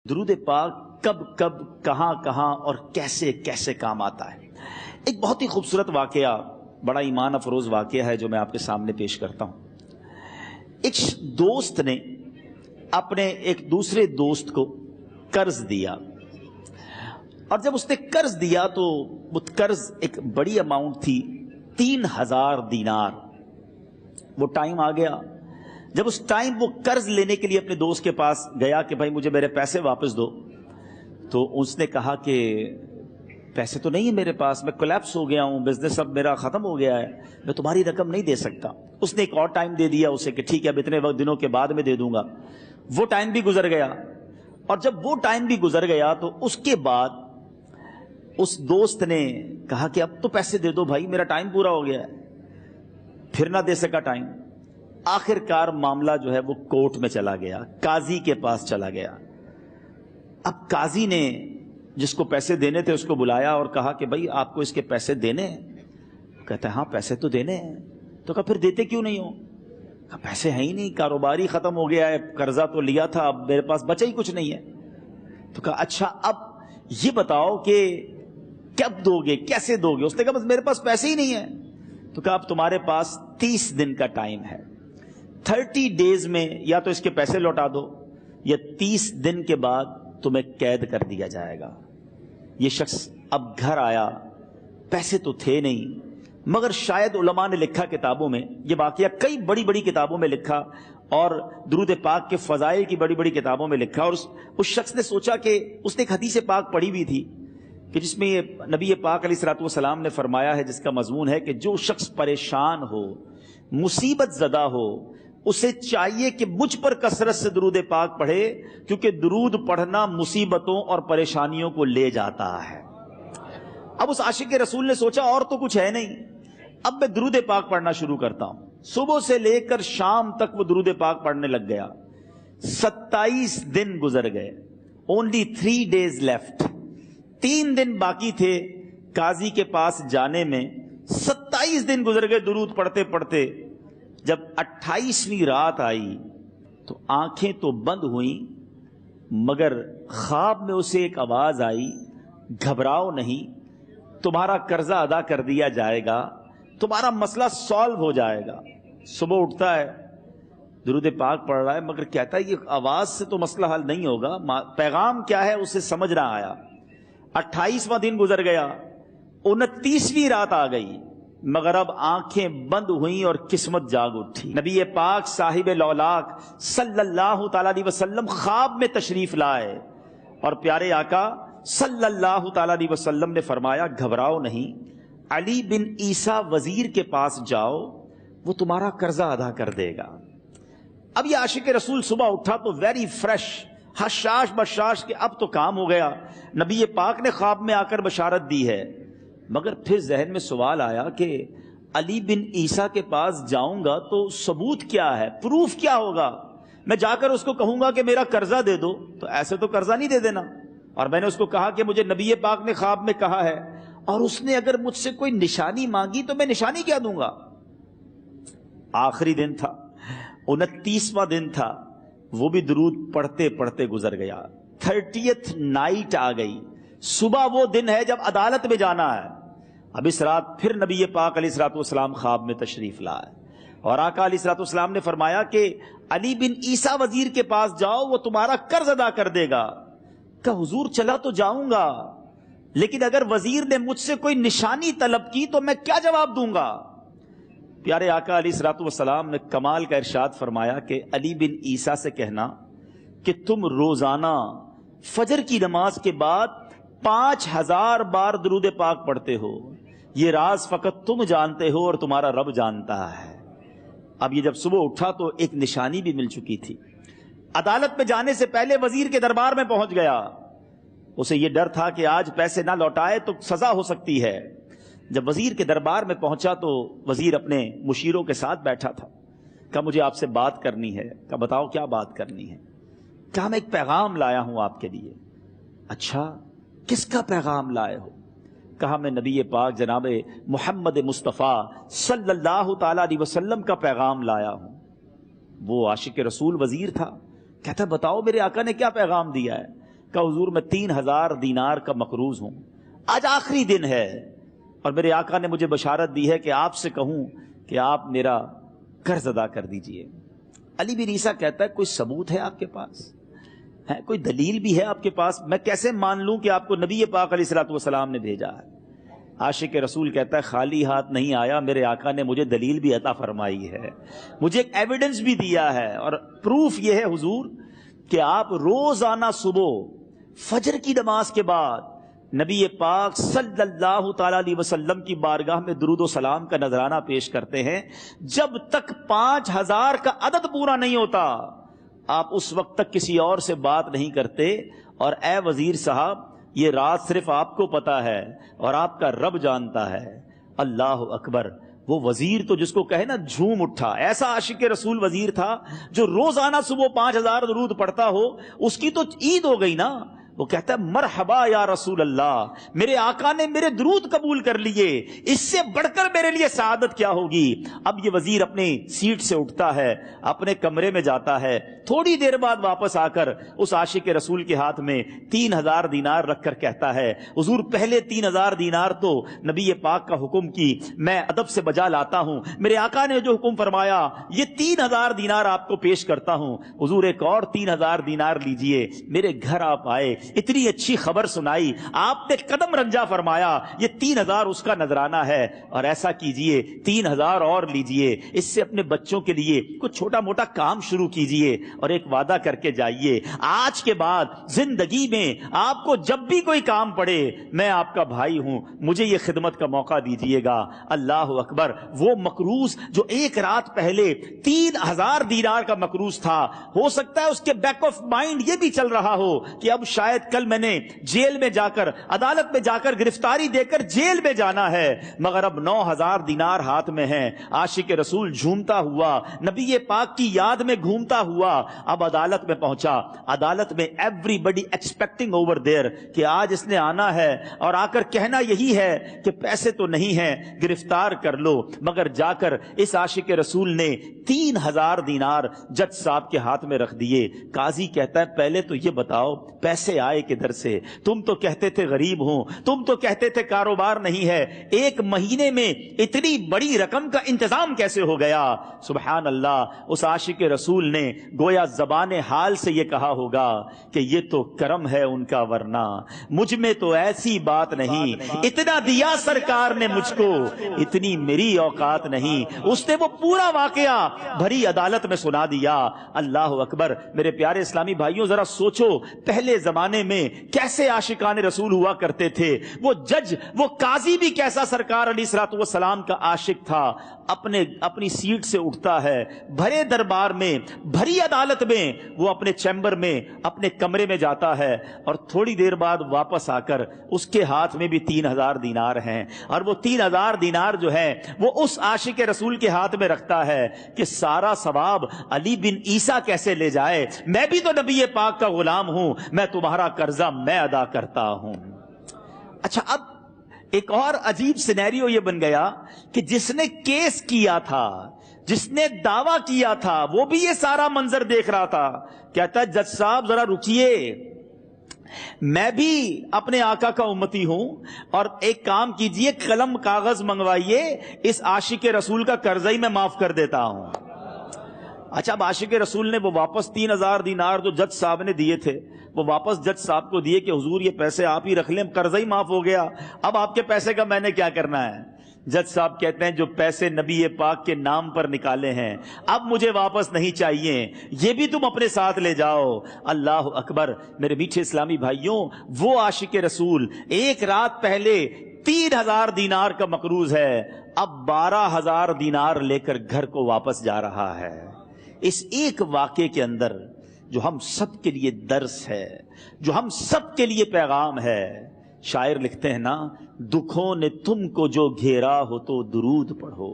درود پاک کب کب کہاں کہاں اور کیسے کیسے کام آتا ہے. ایک بہت ہی خوبصورت واقعہ، بڑا ایمان افروز واقعہ ہے جو میں آپ کے سامنے پیش کرتا ہوں. ایک دوست نے اپنے ایک دوسرے دوست کو قرض دیا، اور جب اس نے قرض دیا تو وہ قرض ایک بڑی اماؤنٹ تھی، 3000 دینار. وہ ٹائم آ گیا جب اس ٹائم وہ قرض لینے کے لیے اپنے دوست کے پاس گیا کہ بھائی مجھے میرے پیسے واپس دو. تو اس نے کہا کہ پیسے تو نہیں ہے میرے پاس، میں کولیپس ہو گیا ہوں، بزنس اب میرا ختم ہو گیا ہے، میں تمہاری رقم نہیں دے سکتا. اس نے ایک اور ٹائم دے دیا اسے کہ ٹھیک ہے اب اتنے دنوں کے بعد میں دے دوں گا. وہ ٹائم بھی گزر گیا، اور جب وہ ٹائم بھی گزر گیا تو اس کے بعد اس دوست نے کہا کہ اب تو پیسے دے دو بھائی، میرا ٹائم پورا ہو گیا ہے. پھر نہ دے سکا ٹائم. آخر کار معاملہ جو ہے وہ کورٹ میں چلا گیا، قاضی کے پاس چلا گیا. اب قاضی نے جس کو پیسے دینے تھے اس کو بلایا اور کہا کہ بھائی آپ کو اس کے پیسے دینے ہیں؟ کہتا ہے ہاں پیسے تو دینے ہیں. تو کہا پھر دیتے کیوں نہیں ہو؟ کہا پیسے ہیں ہی نہیں، کاروبار ہی ختم ہو گیا ہے، قرضہ تو لیا تھا، اب میرے پاس بچا ہی کچھ نہیں ہے. تو کہا اچھا اب یہ بتاؤ کہ کب دو گے، کیسے دو گے؟ اس نے کہا بس میرے پاس پیسے ہی نہیں ہیں. تو کہا اب تمہارے پاس 30 دن کا ٹائم ہے، 30 ڈیز میں یا تو اس کے پیسے لوٹا دو یا 30 دن کے بعد تمہیں قید کر دیا جائے گا. یہ شخص اب گھر آیا، پیسے تو تھے نہیں، مگر شاید علماء نے لکھا کتابوں میں، یہ واقعہ کئی بڑی بڑی کتابوں میں لکھا اور درود پاک کے فضائل کی بڑی بڑی کتابوں میں لکھا. اور اس شخص نے سوچا کہ اس نے ایک حدیث پاک پڑھی ہوئی تھی کہ جس میں یہ نبی پاک علیہ الصلوۃ والسلام نے فرمایا ہے، جس کا مضمون ہے کہ جو شخص پریشان ہو، مصیبت زدہ ہو، اسے چاہیے کہ مجھ پر کثرت سے درود پاک پڑھے، کیونکہ درود پڑھنا مصیبتوں اور پریشانیوں کو لے جاتا ہے. اب اس عاشق رسول نے سوچا اور تو کچھ ہے نہیں، اب میں درود پاک پڑھنا شروع کرتا ہوں. صبح سے لے کر شام تک وہ درود پاک پڑھنے لگ گیا. 27 دن گزر گئے. Only 3 days left. 3 دن باقی تھے قاضی کے پاس جانے میں. 27 دن گزر گئے درود پڑھتے پڑھتے. جب 28ویں رات آئی تو آنکھیں تو بند ہوئیں، مگر خواب میں اسے ایک آواز آئی، گھبراؤ نہیں، تمہارا قرضہ ادا کر دیا جائے گا، تمہارا مسئلہ سالو ہو جائے گا. صبح اٹھتا ہے، درود پاک پڑھ رہا ہے، مگر کہتا ہے یہ آواز سے تو مسئلہ حل نہیں ہوگا، پیغام کیا ہے اسے سمجھ نہ آیا. 28واں دن گزر گیا، 29ویں رات آ گئی، مگر اب آنکھیں بند ہوئیں اور قسمت جاگ اٹھی. نبی پاک صاحب لولاک صلی اللہ تعالی علیہ وسلم خواب میں تشریف لائے اور پیارے آقا صلی اللہ تعالی علیہ وسلم نے فرمایا گھبراؤ نہیں، علی بن عیسیٰ وزیر کے پاس جاؤ، وہ تمہارا قرضہ ادا کر دے گا. اب یہ عاشق رسول صبح اٹھا تو ویری فریش، حشاش بشاش کہ اب تو کام ہو گیا، نبی پاک نے خواب میں آ کر بشارت دی ہے. مگر پھر ذہن میں سوال آیا کہ علی بن عیسیٰ کے پاس جاؤں گا تو ثبوت کیا ہے، پروف کیا ہوگا؟ میں جا کر اس کو کہوں گا کہ میرا قرضہ دے دو تو ایسے تو قرضہ نہیں دے دینا. اور میں نے اس کو کہا کہ مجھے نبی پاک نے خواب میں کہا ہے، اور اس نے اگر مجھ سے کوئی نشانی مانگی تو میں نشانی کیا دوں گا؟ آخری دن تھا، 29واں دن تھا، وہ بھی درود پڑھتے پڑھتے گزر گیا. 30th نائٹ آ گئی، صبح وہ دن ہے جب عدالت میں جانا ہے. اب اس رات پھر نبی پاک علیہ الصلوۃ والسلام خواب میں تشریف لائے اور آقا علیہ الصلوۃ والسلام نے فرمایا کہ علی بن عیسیٰ وزیر کے پاس جاؤ، وہ تمہارا قرض ادا کر دے گا. کہ حضور چلا تو جاؤں گا، لیکن اگر وزیر نے مجھ سے کوئی نشانی طلب کی تو میں کیا جواب دوں گا؟ پیارے آقا علیہ الصلوۃ والسلام نے کمال کا ارشاد فرمایا کہ علی بن عیسیٰ سے کہنا کہ تم روزانہ فجر کی نماز کے بعد 5000 بار درود پاک پڑھتے ہو، یہ راز فقط تم جانتے ہو اور تمہارا رب جانتا ہے. اب یہ جب صبح اٹھا تو ایک نشانی بھی مل چکی تھی. عدالت میں جانے سے پہلے وزیر کے دربار میں پہنچ گیا. اسے یہ ڈر تھا کہ آج پیسے نہ لوٹائے تو سزا ہو سکتی ہے. جب وزیر کے دربار میں پہنچا تو وزیر اپنے مشیروں کے ساتھ بیٹھا تھا. کہا مجھے آپ سے بات کرنی ہے. کہا بتاؤ کیا بات کرنی ہے؟ کہا میں ایک پیغام لایا ہوں آپ کے لیے. اچھا کس کا پیغام لائے ہو؟ کہا میں نبی پاک جناب محمد مصطفیٰ صلی اللہ تعالی علیہ وسلم کا پیغام لایا ہوں. وہ عاشق رسول وزیر تھا. کہتا بتاؤ میرے آقا نے کیا پیغام دیا ہے؟ کہ حضور میں 3000 دینار کا مقروض ہوں، آج آخری دن ہے اور میرے آقا نے مجھے بشارت دی ہے کہ آپ سے کہوں کہ آپ میرا قرض ادا کر دیجئے۔ علی بن عیسیٰ کہتا ہے کوئی ثبوت ہے آپ کے پاس؟ ہے کوئی دلیل بھی ہے آپ کے پاس؟ میں کیسے مان لوں کہ آپ کو نبی پاک علیہ الصلوۃ والسلام نے بھیجا ہے؟ عاشق رسول کہتا ہے خالی ہاتھ نہیں آیا، میرے آقا نے مجھے دلیل بھی عطا فرمائی ہے، مجھے ایک ایویڈنس بھی دیا ہے، اور پروف یہ ہے حضور کہ آپ روزانہ صبح فجر کی نماز کے بعد نبی پاک صلی اللہ تعالی علیہ وسلم کی بارگاہ میں درود و سلام کا نذرانہ پیش کرتے ہیں۔ جب تک 5000 کا عدد پورا نہیں ہوتا آپ اس وقت تک کسی اور سے بات نہیں کرتے، اور اے وزیر صاحب یہ رات صرف آپ کو پتا ہے اور آپ کا رب جانتا ہے۔ اللہ اکبر! وہ وزیر تو جس کو کہے نا جھوم اٹھا، ایسا عاشق رسول وزیر تھا جو روزانہ صبح 5000 درود پڑھتا ہو، اس کی تو عید ہو گئی نا۔ وہ کہتا ہے مرحبا یا رسول اللہ، میرے آقا نے میرے درود قبول کر لیے، اس سے بڑھ کر میرے لیے سعادت کیا ہوگی۔ اب یہ وزیر اپنی سیٹ سے اٹھتا ہے، اپنے کمرے میں جاتا ہے، تھوڑی دیر بعد واپس آ کر اس عاشق رسول کے ہاتھ میں 3000 دینار رکھ کر کہتا ہے حضور پہلے 3000 دینار تو نبی پاک کا حکم کی میں ادب سے بجا لاتا ہوں، میرے آقا نے جو حکم فرمایا یہ 3000 دینار آپ کو پیش کرتا ہوں، حضور ایک اور 3000 دینار لیجئے۔ میرے گھر آپ آئے، اتنی اچھی خبر سنائی، آپ نے قدم رنجا فرمایا، یہ 3000 اس کا نذرانہ ہے، اور ایسا کیجئے 3000 اور لیجئے، اس سے اپنے بچوں کے لیے کچھ چھوٹا موٹا کام شروع کیجئے، اور ایک وعدہ کر کے جائیے آج کے بعد زندگی میں آپ کو جب بھی کوئی کام پڑے میں آپ کا بھائی ہوں، مجھے یہ خدمت کا موقع دیجئے گا۔ اللہ اکبر! وہ مقروض جو ایک رات پہلے 3000 دینار کا مقروض تھا، ہو سکتا ہے اس کے بیک آف مائنڈ یہ بھی چل رہا ہو کہ اب شاید کل میں نے جیل میں جا کر عدالت میں جا کر گرفتاری دے کر جیل میں جانا ہے، مگر اب 9000 دینار ہاتھ میں ہیں۔ عاشق رسول جھومتا ہوا نبی پاک کی یاد میں گھومتا ہوا اب عدالت میں پہنچا۔ عدالت میں everybody expecting over there کہ آج اس نے آنا ہے اور آ کر کہنا یہی ہے کہ پیسے تو نہیں ہیں، گرفتار کر لو، مگر جا کر اس عاشق رسول نے 3000 دینار جج صاحب کے ہاتھ میں رکھ دیے۔ قاضی کہتا ہے پہلے تو یہ بتاؤ پیسے آئے کدھر سے؟ تم تو کہتے تھے غریب ہوں، تم تو کہتے تھے کاروبار نہیں ہے، ایک مہینے میں اتنی بڑی رقم کا انتظام کیسے ہو گیا؟ سبحان اللہ! اس عاشق رسول نے گویا زبان حال سے یہ کہا ہوگا کہ یہ تو کرم ہے ان کا، ورنہ مجھ میں تو ایسی بات نہیں، اتنا دیا سرکار نے مجھ کو، اتنی میری اوقات نہیں۔ اس نے وہ پورا واقعہ بھری عدالت میں سنا دیا۔ اللہ اکبر! میرے پیارے اسلامی بھائیوں ذرا سوچو پہلے زمانے میں کیسے عاشقان رسول ہوا کرتے تھے۔ وہ جج، وہ قاضی بھی کیسا سرکار علیہ الصلوۃ والسلام کا عاشق تھا۔ اپنی سیٹ سے اٹھتا ہے، بھرے دربار میں، بھری عدالت میں، وہ اپنے چیمبر میں، اپنے کمرے میں جاتا ہے، اور تھوڑی دیر بعد واپس آ کر اس کے ہاتھ میں بھی 3000 دینار ہیں، اور وہ 3000 دینار جو ہے وہ اس عاشق رسول کے ہاتھ میں رکھتا ہے کہ سارا ثواب علی بن عیسیٰ کیسے لے جائے، میں بھی تو نبی پاک کا غلام ہوں، میں تمہارا قرضہ میں ادا کرتا ہوں۔ اچھا، اب ایک اور عجیب سینیریو یہ بن گیا کہ جس نے کیس کیا تھا، جس نے دعویٰ کیا تھا، وہ بھی یہ سارا منظر دیکھ رہا تھا۔ کہتا ہے جج صاحب ذرا رکیے، میں بھی اپنے آقا کا امتی ہوں، اور ایک کام کیجئے، قلم کاغذ منگوائیے، اس عاشق رسول کا قرضہ ہی میں معاف کر دیتا ہوں۔ اچھا، اب عاشق رسول نے وہ واپس 3000 دینار جو جج صاحب نے دیے تھے وہ واپس جج صاحب کو دیے کہ حضور یہ پیسے آپ ہی رکھ لیں، قرضہ ہی معاف ہو گیا، اب آپ کے پیسے کا میں نے کیا کرنا ہے؟ جج صاحب کہتے ہیں جو پیسے نبی پاک کے نام پر نکالے ہیں اب مجھے واپس نہیں چاہیے، یہ بھی تم اپنے ساتھ لے جاؤ۔ اللہ اکبر! میرے میٹھے اسلامی بھائیوں، وہ عاشق رسول ایک رات پہلے 3000 دینار کا مقروض ہے، اب 12000 دینار لے کر گھر کو واپس جا رہا ہے۔ اس ایک واقعے کے اندر جو ہم سب کے لیے درس ہے، جو ہم سب کے لیے پیغام ہے، شاعر لکھتے ہیں نا، دکھوں نے تم کو جو گھیرا ہو تو درود پڑھو،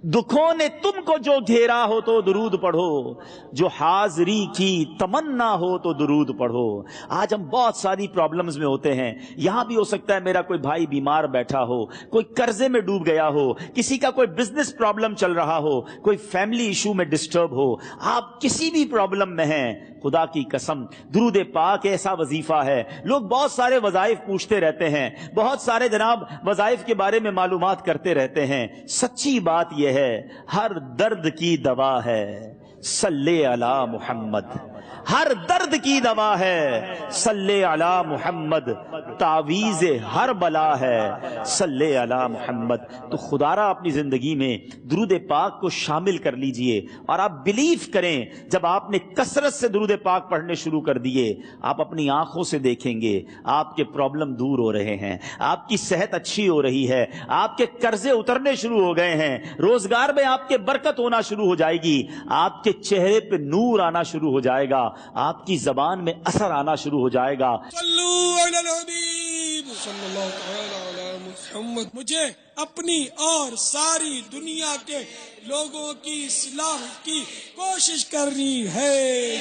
دکھوں نے تم کو جو گھیرا ہو تو درود پڑھو، جو حاضری کی تمنا ہو تو درود پڑھو۔ آج ہم بہت ساری پرابلمز میں ہوتے ہیں، یہاں بھی ہو سکتا ہے میرا کوئی بھائی بیمار بیٹھا ہو، کوئی قرضے میں ڈوب گیا ہو، کسی کا کوئی بزنس پرابلم چل رہا ہو، کوئی فیملی ایشو میں ڈسٹرب ہو، آپ کسی بھی پرابلم میں ہیں، خدا کی قسم درود پاک ایسا وظیفہ ہے. لوگ بہت سارے وظائف پوچھتے رہتے ہیں, بہت سارے جناب وظائف کے بارے میں معلومات کرتے رہتے ہیں. سچی بات یہ ہے ہر درد کی دوا ہے صلی علی محمد. ہر درد کی دوا ہے صلی علی محمد. تعویذ ہر بلا ہے صلی علی محمد. تو خدا را اپنی زندگی میں درود پاک کو شامل کر لیجئے, اور آپ بلیف کریں جب آپ نے کثرت سے درود پاک پڑھنے شروع کر دیے, آپ اپنی آنکھوں سے دیکھیں گے آپ کے پرابلم دور ہو رہے ہیں, آپ کی صحت اچھی ہو رہی ہے, آپ کے قرضے اترنے شروع ہو گئے ہیں, روزگار میں آپ کے برکت ہونا شروع ہو جائے گی, آپ کے چہرے پہ نور آنا شروع ہو جائے گا, آپ کی زبان میں اثر آنا شروع ہو جائے گا. صلو علی الحبیب صلی اللہ تعالی علی محمد. مجھے اپنی اور ساری دنیا کے لوگوں کی اصلاح کی کوشش کرنی ہے.